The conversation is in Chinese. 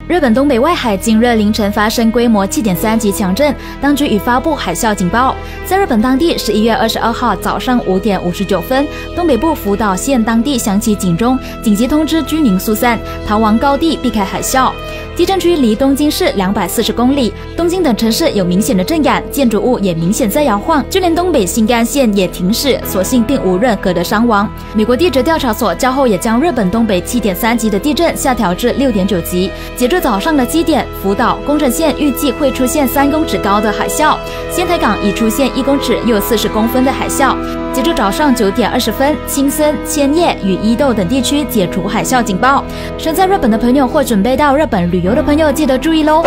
日本东北外海今日凌晨发生规模7.3级强震，当局已发布海啸警报。在日本当地11月22号早上5点59分，东北部福岛县当地响起警钟，紧急通知居民疏散，逃往高地避开海啸。地震区离东京市240公里，东京等城市有明显的震感，建筑物也明显在摇晃，就连东北新干线也停驶，所幸并无任何的伤亡。美国地质调查所较后也将日本东北7.3级的地震下调至6.9级。截至早上的7点，福岛、宫城县预计会出现3公尺高的海啸，仙台港已出现1公尺又40公分的海啸。截至早上9点20分，青森、千叶与伊豆等地区解除海啸警报。身在日本的朋友或准备到日本旅游的朋友，记得注意喽。